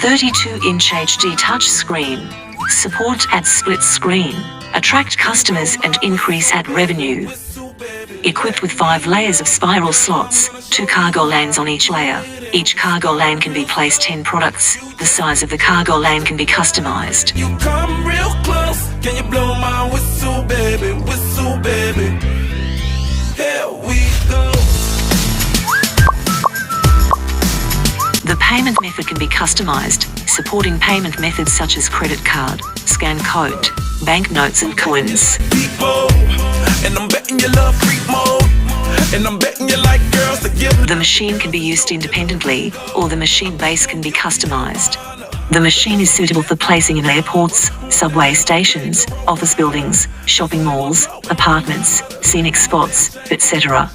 32-inch HD touchscreen. Support ad split screen. Attract customers and increase ad revenue. Equipped with 5 layers of spiral slots, 2 cargo lanes on each layer. Each cargo lane can be placed 10 products. The size of the cargo lane can be customized. You come real close, can you blow my whistle, baby, whistle, baby? Here we go. The payment method can be customized, supporting payment methods such as credit card, scan code, banknotes and coins. People, and I'm betting you love freak mode, and I'm betting you like girls to give. The machine can be used independently, or the machine base can be customized. The machine is suitable for placing in airports, subway stations, office buildings, shopping malls, apartments, scenic spots, etc.